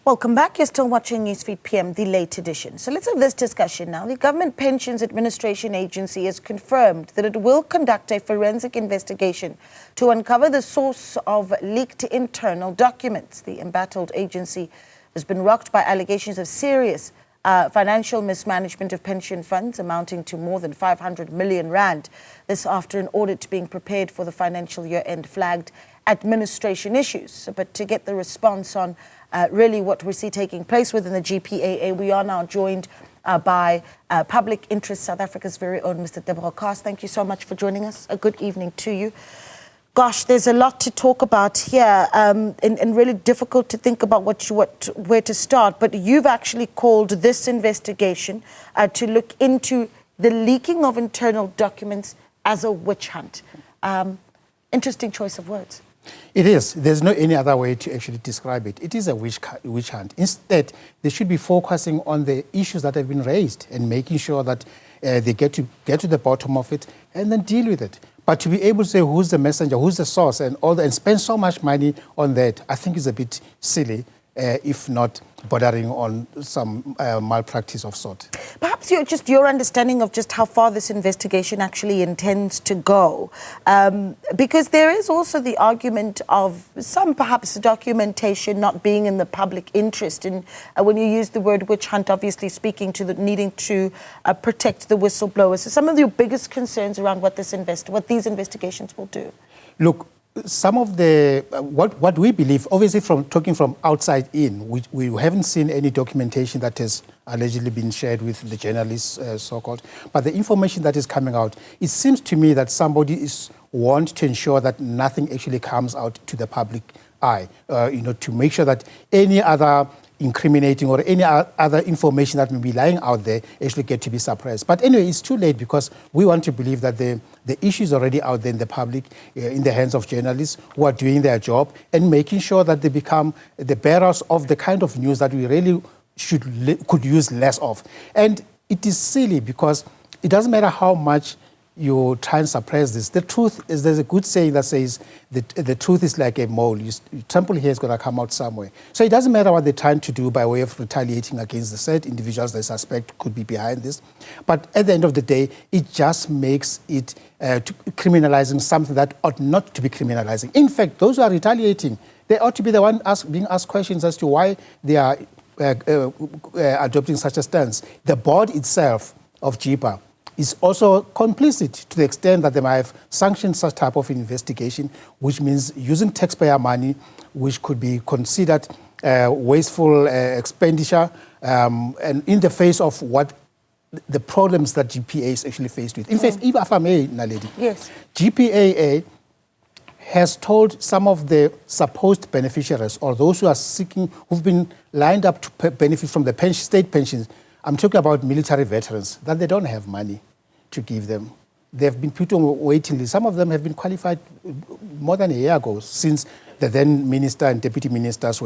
Welcome back. You're still watching Newsfeed PM, the late edition. So let's have this discussion now. The Government Pensions Administration Agency has confirmed that it will conduct a forensic investigation to uncover the source of leaked internal documents. The embattled agency has been rocked by allegations of serious financial mismanagement of pension funds amounting to more than 500 million rand. This after an audit being prepared for the financial year end flagged administration issues. But to get the response on really what we see taking place within the GPAA, we are now joined by Public Interest South Africa's very own Mr. Tebogo Khaas. Thank you so much for joining us. A good evening to you. Gosh, there's a lot to talk about here, and really difficult to think about where to start. But you've actually called this investigation to look into the leaking of internal documents as a witch hunt. Interesting choice of words. It is. There's no any other way to actually describe it. It is a witch hunt. Instead, they should be focusing on the issues that have been raised and making sure that they get to the bottom of it and then deal with it. But to be able to say who's the messenger, who's the source, and all that, and spend so much money on that, I think is a bit silly, if not bordering on some malpractice of sort. Perhaps your understanding of just how far this investigation actually intends to go, because there is also the argument of some perhaps documentation not being in the public interest. And when you use the word witch hunt, obviously speaking to the needing to protect the whistleblowers. So some of your biggest concerns around what these investigations will do. Look, some of the, what we believe, obviously from talking from outside in, we haven't seen any documentation that has allegedly been shared with the journalists, so-called, but the information that is coming out, it seems to me that somebody wants to ensure that nothing actually comes out to the public eye, to make sure that any other incriminating or any other information that may be lying out there actually get to be suppressed. But anyway, it's too late because we want to believe that the issue is already out there in the public, in the hands of journalists who are doing their job and making sure that they become the bearers of the kind of news that we really could use less of. And it is silly because it doesn't matter how much you try and suppress this. The truth is, there's a good saying that says that the truth is like a mole. You trample here, it's going to come out somewhere. So it doesn't matter what they're trying to do by way of retaliating against the said individuals they suspect could be behind this. But at the end of the day, it just makes it criminalizing something that ought not to be criminalizing. In fact, those who are retaliating, they ought to be the one being asked questions as to why they are adopting such a stance. The board itself of GPAA is also complicit to the extent that they might have sanctioned such type of investigation, which means using taxpayer money, which could be considered wasteful expenditure, and in the face of what the problems that GPAA is actually faced with. In fact, if I may, Naledi, yes, GPAA has told some of the supposed beneficiaries or those who are seeking, who've been lined up to benefit from the state pensions, I'm talking about military veterans, that they don't have money to give them. They've been put on waiting list. Some of them have been qualified more than a year ago since the then minister and deputy ministers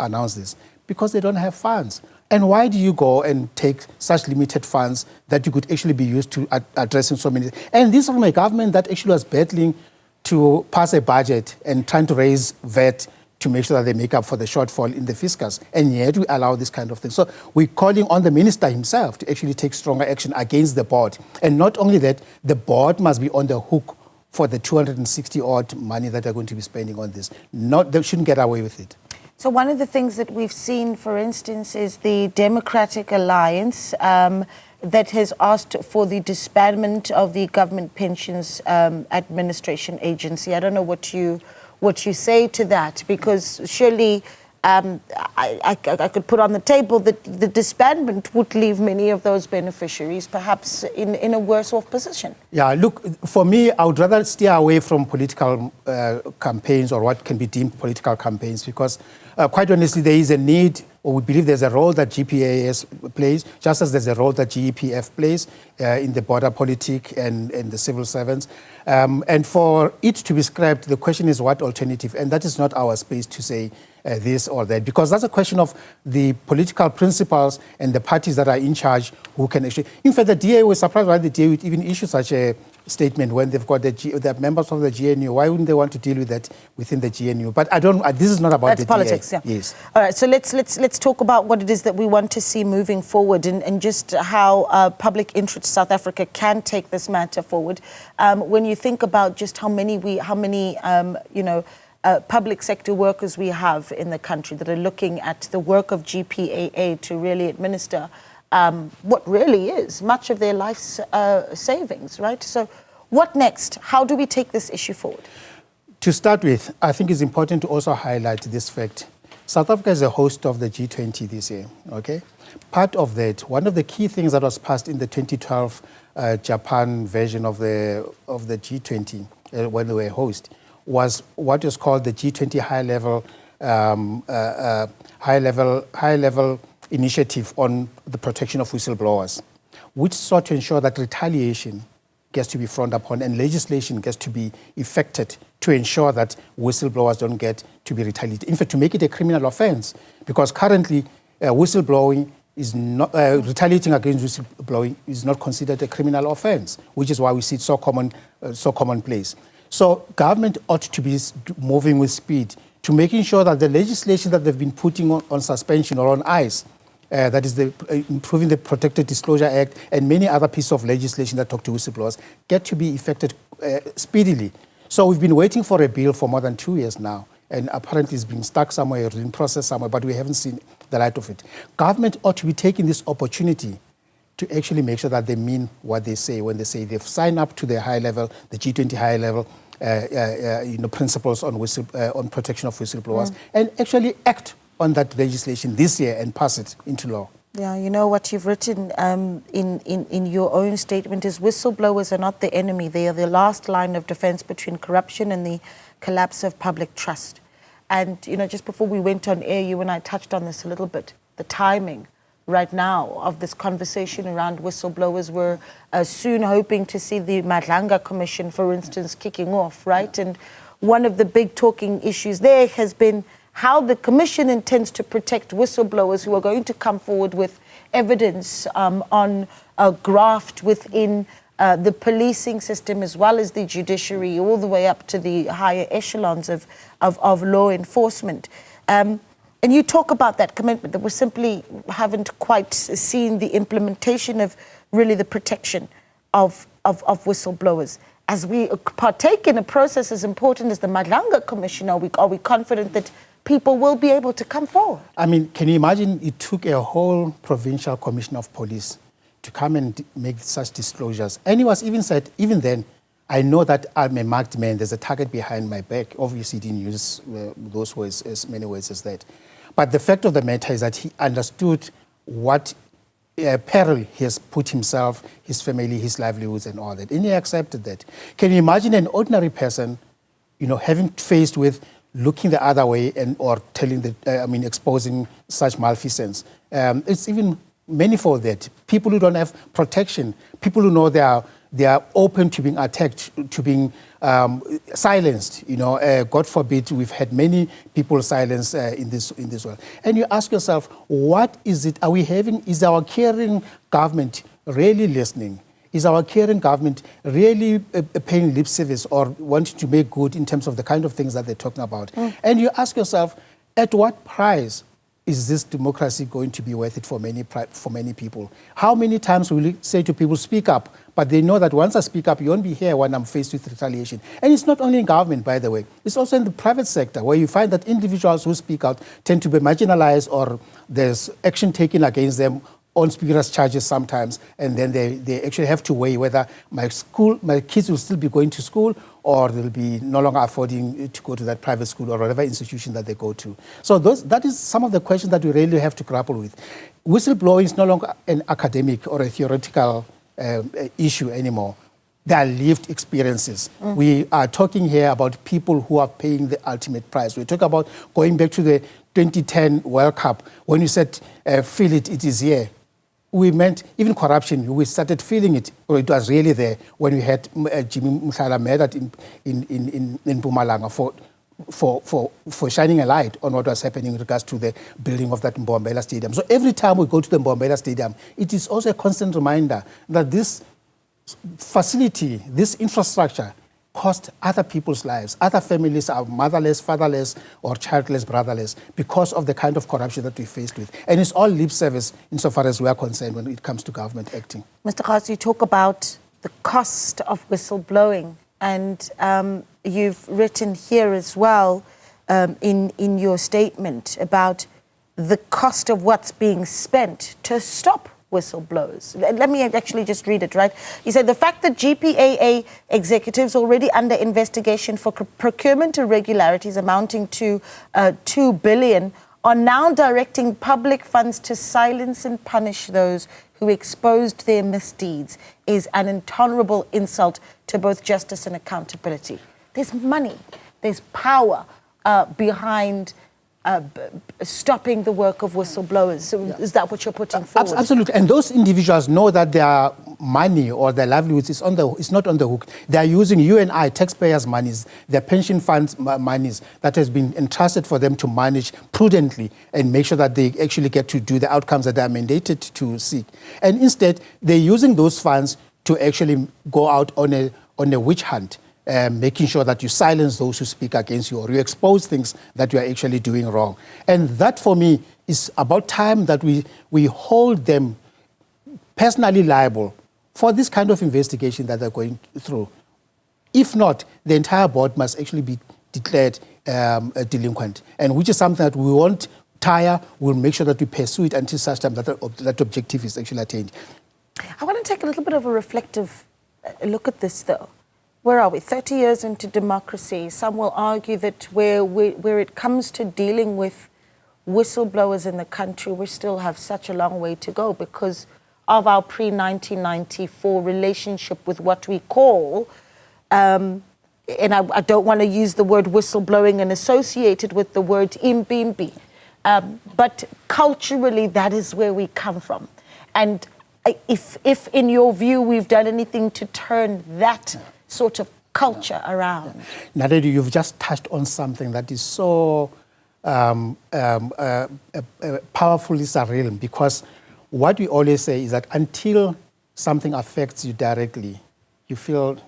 announced this, because they don't have funds. And why do you go and take such limited funds that you could actually be used to addressing so many? And this is from a government that actually was battling to pass a budget and trying to raise VAT to make sure that they make up for the shortfall in the fiscus. And yet we allow this kind of thing. So we're calling on the minister himself to actually take stronger action against the board. And not only that, the board must be on the hook for the 260 odd money that they're going to be spending on this. They shouldn't get away with it. So one of the things that we've seen, for instance, is the Democratic Alliance that has asked for the disbandment of the Government Pensions Administration Agency. I don't know what you say to that, because surely I could put on the table that the disbandment would leave many of those beneficiaries perhaps in a worse off position. Yeah, look, for me, I would rather steer away from political campaigns or what can be deemed political campaigns, because quite honestly, there is a need, or we believe there's a role that GPAA plays, just as there's a role that GEPF plays in the border politic and the civil servants. And for it to be scrapped, the question is what alternative? And that is not our space to say this or that, because that's a question of the political principles and the parties that are in charge who can actually... In fact, the DA was surprised why the DA would even issue such a statement when they've got the members of the GNU. Why wouldn't they want to deal with that within the GNU? But I don't. This is not about That's politics. DA. Yeah. Yes. All right. So let's talk about what it is that we want to see moving forward, and just how Public Interest South Africa can take this matter forward. When you think about just how many public sector workers we have in the country that are looking at the work of GPAA to really administer what really is much of their life's savings, right? So what next? How do we take this issue forward? To start with, I think it's important to also highlight this fact. South Africa is a host of the G20 this year, okay? Part of that, one of the key things that was passed in the 2012 Japan version of the G20 when they were host was what is called the G20 high level initiative on the protection of whistleblowers, which sought to ensure that retaliation gets to be frowned upon and legislation gets to be effected to ensure that whistleblowers don't get to be retaliated. In fact, to make it a criminal offense, because currently whistleblowing is not, retaliating against whistleblowing is not considered a criminal offense, which is why we see it so commonplace. So government ought to be moving with speed to making sure that the legislation that they've been putting on suspension or on ice, that is improving the Protected Disclosure Act and many other pieces of legislation that talk to whistleblowers, get to be effected speedily. So we've been waiting for a bill for more than 2 years now, and apparently it's been stuck somewhere, it's in process somewhere, but we haven't seen the light of it. Government ought to be taking this opportunity to actually make sure that they mean what they say when they say they've signed up to the high level, the G20 high level principles on protection of whistleblowers, and actually act on that legislation this year and pass it into law. Yeah, you know what you've written in your own statement is whistleblowers are not the enemy. They are the last line of defense between corruption and the collapse of public trust. And, you know, just before we went on air, you and I touched on this a little bit, the timing right now of this conversation around whistleblowers. We're soon hoping to see the Madlanga Commission, for instance, kicking off, right? And one of the big talking issues there has been how the Commission intends to protect whistleblowers who are going to come forward with evidence on a graft within the policing system as well as the judiciary, all the way up to the higher echelons of law enforcement. And you talk about that commitment, that we simply haven't quite seen the implementation of really the protection of whistleblowers. As we partake in a process as important as the Madlanga Commission, are we confident that people will be able to come forward? I mean, can you imagine it took a whole provincial commissioner of police to come and make such disclosures? And he was even said, even then, I know that I'm a marked man, there's a target behind my back. Obviously, he didn't use those words, as many words as that. But the fact of the matter is that he understood what peril he has put himself, his family, his livelihoods and all that. And he accepted that. Can you imagine an ordinary person, you know, having faced with looking the other way and or telling exposing such malfeasance? It's even manifold that people who don't have protection, people who know they are open to being attacked, to being silenced. You know, God forbid, we've had many people silenced in this world. And you ask yourself, what is it? Are we having? Is our caring government really listening? Is our caring government really paying lip service or wanting to make good in terms of the kind of things that they're talking about? And you ask yourself, at what price is this democracy going to be worth it for many people? How many times will you say to people, speak up, but they know that once I speak up, you won't be here when I'm faced with retaliation? And it's not only in government, by the way. It's also in the private sector, where you find that individuals who speak out tend to be marginalized, or there's action taken against them on spurious charges sometimes, and then they actually have to weigh whether my kids will still be going to school, or they'll be no longer affording to go to that private school or whatever institution that they go to. So that is some of the questions that we really have to grapple with. Whistleblowing is no longer an academic or a theoretical issue anymore. They are lived experiences. We are talking here about people who are paying the ultimate price. We talk about going back to the 2010 World Cup, when you said, feel it, it is here. We meant even corruption. We started feeling it, or it was really there when we had Jimmy Mhlala murdered in Mpumalanga for shining a light on what was happening in regards to the building of that Mbombela Stadium. So every time we go to the Mbombela Stadium, it is also a constant reminder that this facility, this infrastructure, cost other people's lives. Other families are motherless, fatherless, or childless, brotherless, because of the kind of corruption that we faced with. And it's all lip service insofar as we are concerned when it comes to government acting. Mr. Khaas, you talk about the cost of whistleblowing, and you've written here as well in your statement about the cost of what's being spent to stop whistleblowers. Let me actually just read it, right? You said the fact that GPAA executives already under investigation for procurement irregularities amounting to 2 billion are now directing public funds to silence and punish those who exposed their misdeeds is an intolerable insult to both justice and accountability. There's money, there's power behind stopping the work of whistleblowers. So is that what you're putting forward? Absolutely. And those individuals know that their money or their livelihoods is not on the hook. They are using you and I, taxpayers' monies, their pension funds' monies that has been entrusted for them to manage prudently and make sure that they actually get to do the outcomes that they are mandated to seek. And instead, they're using those funds to actually go out on a witch hunt. Making sure that you silence those who speak against you or you expose things that you are actually doing wrong. And that, for me, is about time that we hold them personally liable for this kind of investigation that they're going through. If not, the entire board must actually be declared a delinquent, and which is something that we won't tire. We'll make sure that we pursue it until such time that that objective is actually attained. I want to take a little bit of a reflective look at this, though. Where are we? 30 years into democracy. Some will argue that where it comes to dealing with whistleblowers in the country, we still have such a long way to go because of our pre-1994 relationship with what we call, and I don't want to use the word whistleblowing and associate it with the word imbimbi, but culturally that is where we come from. And if in your view we've done anything to turn that sort of culture around. Naledi, you've just touched on something that is so powerfully surreal, because what we always say is that until something affects you directly, you feel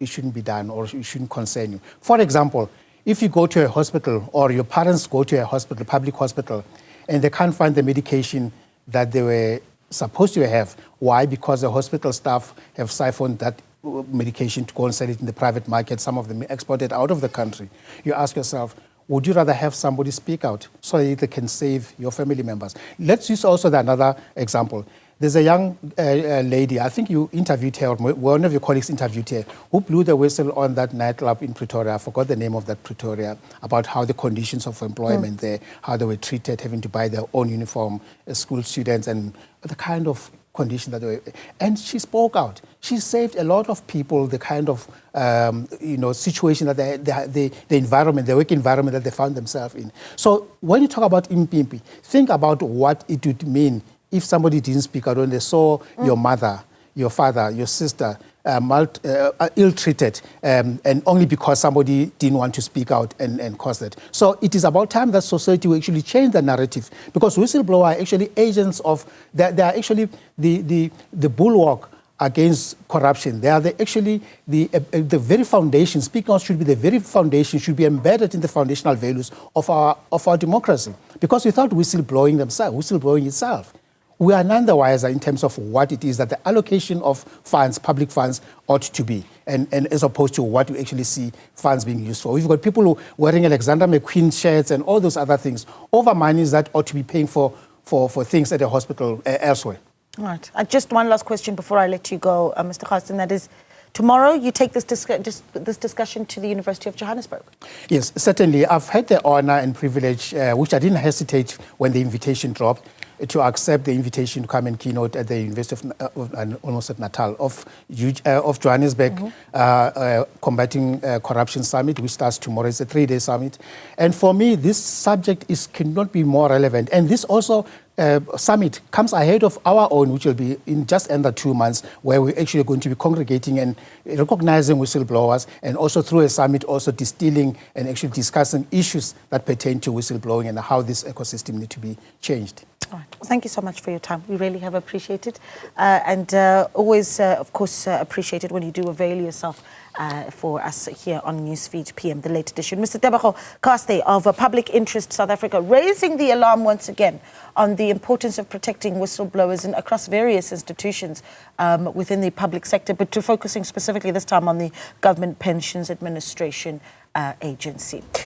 it shouldn't be done or it shouldn't concern you. For example, if you go to a hospital or your parents go to a hospital, public hospital, and they can't find the medication that they were supposed to have. Why? Because the hospital staff have siphoned that medication to go and sell it in the private market. Some of them exported out of the country. You ask yourself, would you rather have somebody speak out so that they can save your family members? Let's use also another example. There's a young lady, I think you interviewed her, or one of your colleagues interviewed her, who blew the whistle on that nightclub in Pretoria. I forgot the name of that Pretoria, about how the conditions of employment there, how they were treated, having to buy their own uniform, school students, and the kind of condition that they were. And she spoke out. She saved a lot of people, the kind of situation that the environment, the work environment that they found themselves in. So when you talk about impimpi, think about what it would mean if somebody didn't speak out, when they saw your mother, your father, your sister ill-treated, and only because somebody didn't want to speak out and cause that. So it is about time that society will actually change the narrative, because whistleblowers are actually agents of, they are actually the bulwark against corruption. They are actually the very foundation. Speaking out should be the very foundation, should be embedded in the foundational values of our democracy. Because without whistleblowing itself, we are none the wiser in terms of what it is that the allocation of funds, public funds, ought to be, and as opposed to what we actually see funds being used for. We've got people who wearing Alexander McQueen shirts and all those other things over monies that ought to be paying for things at the hospital elsewhere. All right. Just one last question before I let you go, Mr. Khaas, and that is, tomorrow you take this discussion to the University of Johannesburg. Yes, certainly. I've had the honor and privilege, which I didn't hesitate when the invitation dropped, to accept the invitation to come and keynote at the University of Natal of Johannesburg, Combating Corruption Summit, which starts tomorrow. It's a 3-day summit. And for me, this subject cannot be more relevant. And this also summit comes ahead of our own, which will be in just under 2 months, where we're actually going to be congregating and recognizing whistleblowers, and also through a summit also distilling and actually discussing issues that pertain to whistleblowing and how this ecosystem needs to be changed. All right. Well, thank you so much for your time. We really have appreciated and always, of course, appreciate it when you do avail yourself for us here on Newsfeed PM, the late edition. Mr. Tebogo Khaas of Public Interest South Africa, raising the alarm once again on the importance of protecting whistleblowers across various institutions within the public sector, but to focusing specifically this time on the Government Pensions Administration Agency.